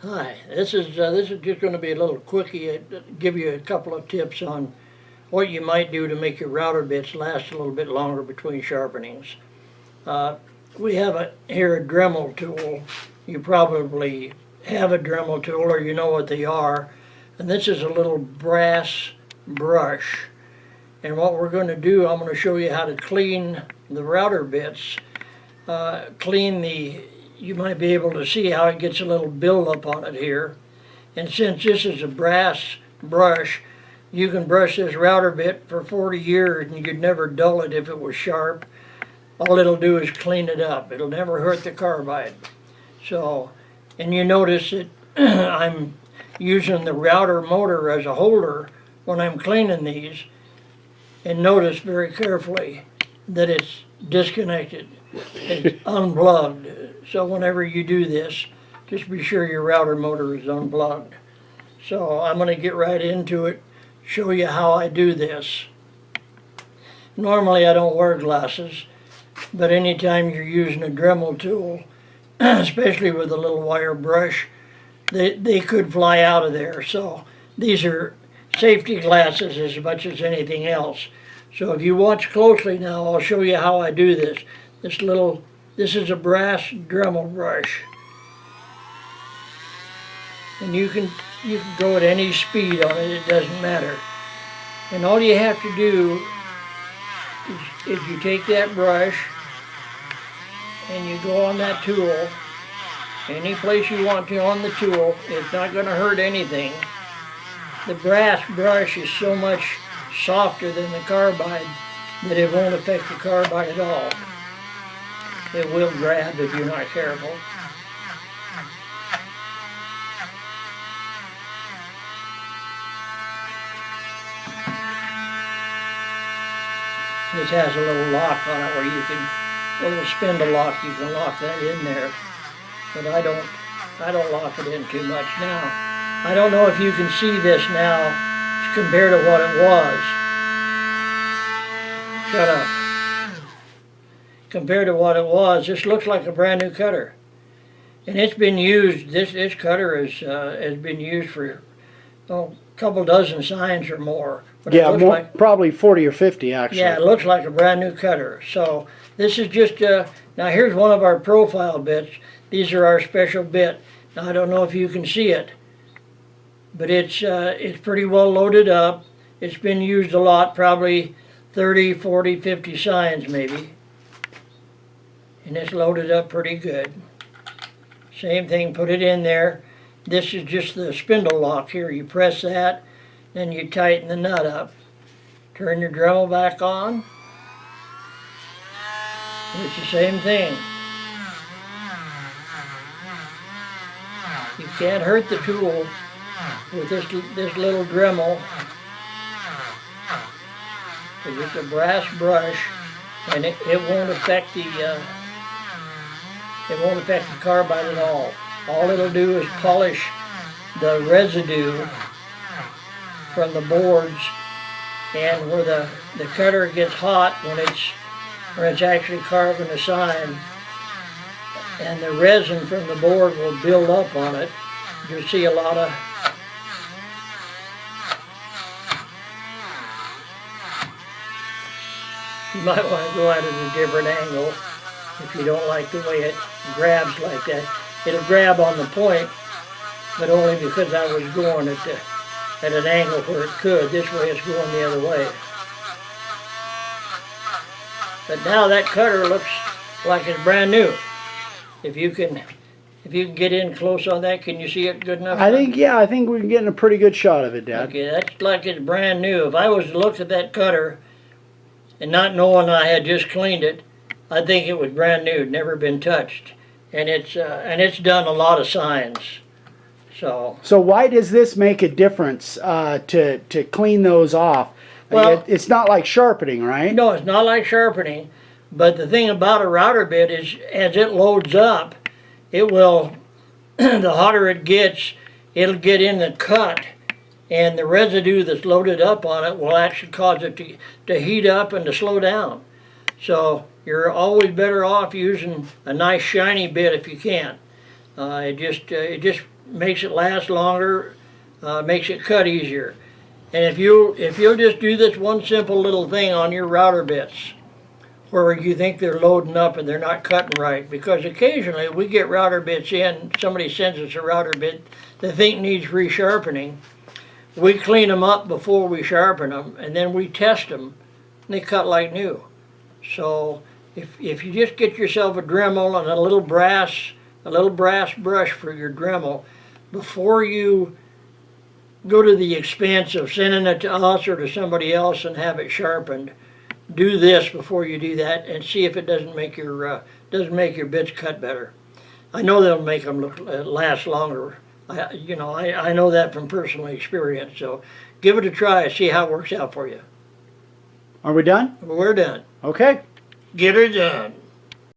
Hi, this is just going to be a little quickie. Give you a couple of tips on what you might do to make your router bits last a little bit longer between sharpenings. We have here a Dremel tool. You probably have a Dremel tool or you know what they are. And this is a little brass brush. And what we're going to do, I'm going to show you how to clean the router bits. You might be able to see how it gets a little buildup on it here. And since this is a brass brush, you can brush this router bit for 40 years and you'd never dull it if it was sharp. All it'll do is clean it up. It'll never hurt the carbide. So, and you notice that I'm using the router motor as a holder when I'm cleaning these. And notice very carefully that it's disconnected. It's unplugged. So whenever you do this, just be sure your router motor is unplugged. So I'm going to get right into it, show you how I do this. Normally I don't wear glasses, but anytime you're using a Dremel tool, especially with a little wire brush, they could fly out of there. So these are safety glasses as much as anything else. So if you watch closely now, I'll show you how I do this. This is a brass Dremel brush. And you can go at any speed on it, it doesn't matter. And all you have to do is you take that brush and you go on that tool, any place you want to on the tool. It's not going to hurt anything. The brass brush is so much softer than the carbide that it won't affect the carbide at all. It will grab if you're not careful. This has a little lock on it where you can, a little spindle lock, you can lock that in there. But I don't lock it in too much now. I don't know if you can see this now compared to what it was. Shut up. Compared to what it was, this looks like a brand new cutter. And it's been used, this cutter has been used for a couple dozen signs or more. But yeah, probably 40 or 50 actually. Yeah, it looks like a brand new cutter. So this is just, now here's one of our profile bits. These are our special bit. Now I don't know if you can see it, but it's pretty well loaded up. It's been used a lot, probably 30, 40, 50 signs maybe. And it's loaded up pretty good. Same thing, put it in there. This is just the spindle lock here. You press that, then you tighten the nut up. Turn your Dremel back on. It's the same thing. You can't hurt the tool with this little Dremel. It's just a brass brush, and it won't affect the carbide at all. All it'll do is polish the residue from the boards, and where the cutter gets hot when it's actually carving a sign, and the resin from the board will build up on it. You'll see a lot of you might want to go at it at a different angle if you don't like the way it grabs like that. It'll grab on the point, but only because I was going at an angle where it could. This way it's going the other way. But now that cutter looks like it's brand new. If you can get in close on that, can you see it good enough? I think we're getting a pretty good shot of it, Dad. Okay, that's like it's brand new. If I was to look at that cutter and not knowing I had just cleaned it, I think it was brand new, never been touched, and it's done a lot of signs. So why does this make a difference to clean those off? Well, it's not like sharpening, right? No, it's not like sharpening. But the thing about a router bit is, as it loads up, it will, the hotter it gets, it'll get in the cut, and the residue that's loaded up on it will actually cause it to heat up and to slow down. So you're always better off using a nice shiny bit if you can. It just makes it last longer, makes it cut easier. And if you'll just do this one simple little thing on your router bits, where you think they're loading up and they're not cutting right, because occasionally we get router bits in, somebody sends us a router bit they think needs resharpening. We clean them up before we sharpen them, and then we test them, and they cut like new. So if you just get yourself a Dremel and a little brass brush for your Dremel, before you go to the expense of sending it to us or to somebody else and have it sharpened, do this before you do that and see if it doesn't make your bits cut better. I know they'll make them last longer. I know that from personal experience. So give it a try. See how it works out for you. Are we done? We're done. Okay. Get her done.